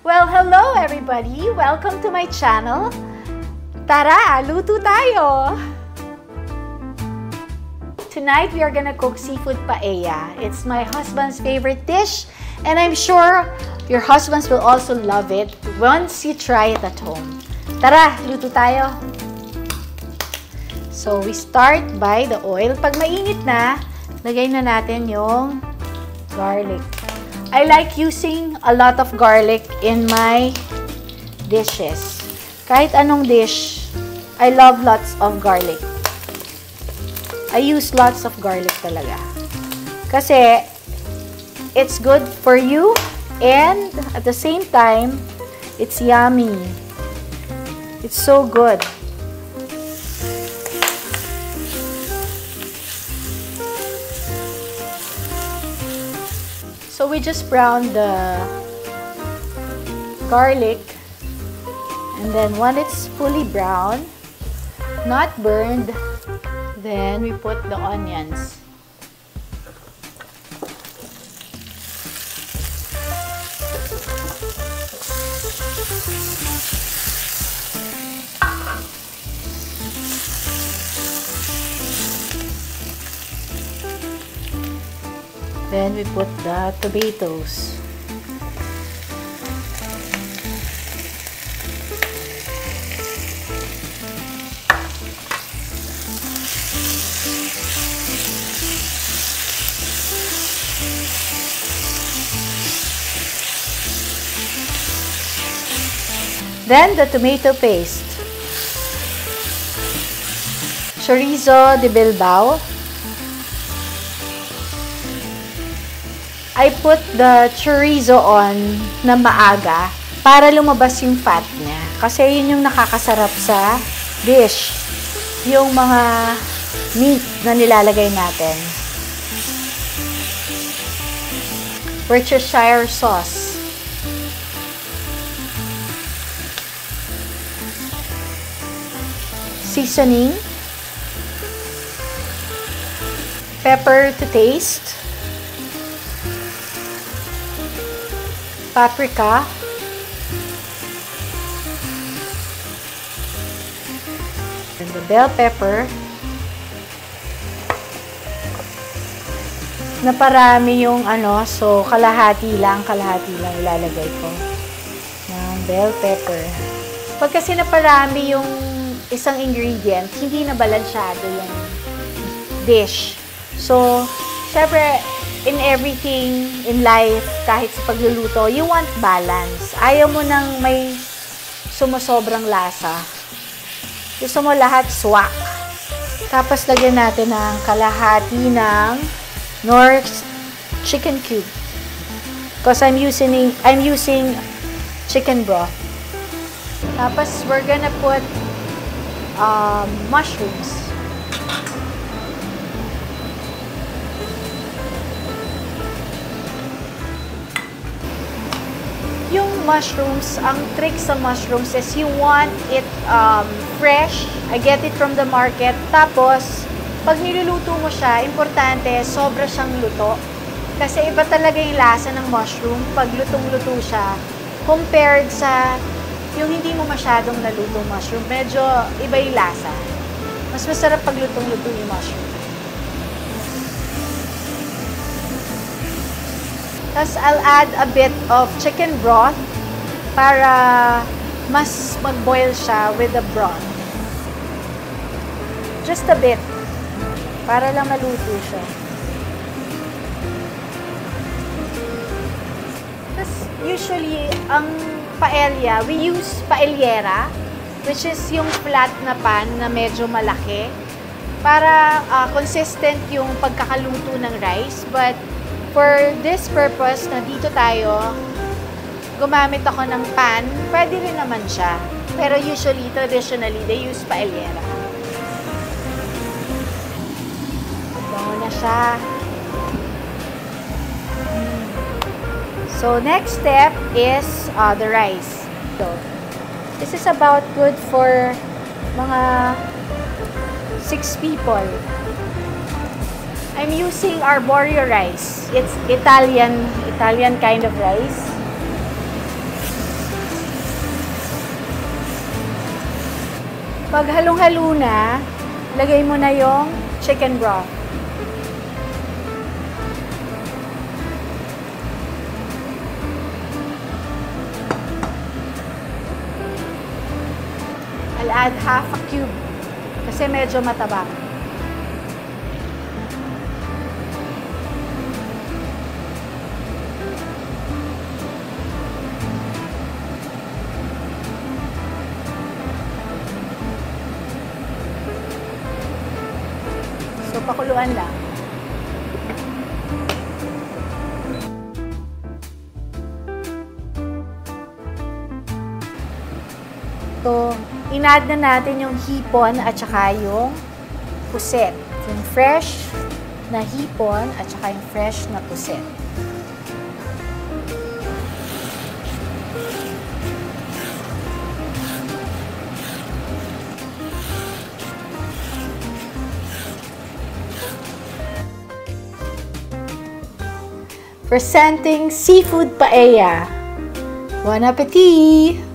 Well, hello everybody! Welcome to my channel. Tara, luto tayo! Tonight we are gonna cook seafood paella. It's my husband's favorite dish and I'm sure your husbands will also love it once you try it at home. Tara, luto tayo! So we start by the oil. Pag mainit na, lagay na natin yung garlic. I like using a lot of garlic in my dishes. Kahit anong dish, I love lots of garlic. I use lots of garlic talaga. Kasi, it's good for you and at the same time, it's yummy. It's so good. So we just brown the garlic and then when it's fully brown, not burned, then we put the onions. Then we put the tomatoes. Then the tomato paste. Chorizo de Bilbao. I put the chorizo on na maaga para lumabas yung fat niya. Kasi yun yung nakakasarap sa dish. Yung mga meat na nilalagay natin. Worcestershire sauce. Seasoning. Pepper to taste. Paprika, and the bell pepper, na parami yung so kalahati lang ilalagay ko ng bell pepper. Pag kasi naparami yung isang ingredient, hindi na balansyado yung dish. So, syempre, in everything in life, kahit sa pagluluto, you want balance. Ayaw mo nang may sumusobrang lasa. Gusto mo lahat swak. Tapos lagyan natin ng kalahati ng Knorr chicken cube. Because I'm using chicken broth. Tapos we're gonna put mushrooms. Yung mushrooms, ang trick sa mushrooms is you want it fresh. I get it from the market. Tapos, pag niluluto mo siya, importante, sobra siyang luto. Kasi iba talaga yung lasa ng mushroom pag lutong-luto siya compared sa yung hindi mo masyadong nalutong mushroom. Medyo iba yung lasa. Mas masarap pag lutong-luto yung mushroom. Tapos, I'll add a bit of chicken broth para mas mag-boil siya with the broth. Just a bit. Para lang maluto siya. Tapos, usually, ang paella, we use paellera, which is yung flat na pan na medyo malaki, para consistent yung pagkakaluto ng rice. But, for this purpose, na dito tayo, gumamit ako ng pan, pwede rin naman siya. Pero usually, traditionally, they use paellera. Bango na siya. So, next step is the rice. So, this is about good for mga 6 people. I'm using arborio rice. It's Italian kind of rice. Pag halong-halo na, lagay mo na yung chicken broth. I'll add half a cube kasi medyo mataba. So, pakuluan lang. So, in-add na natin yung hipon at saka yung puset. Yung fresh na hipon at saka yung fresh na puset. Presenting seafood paella. Bon appetit!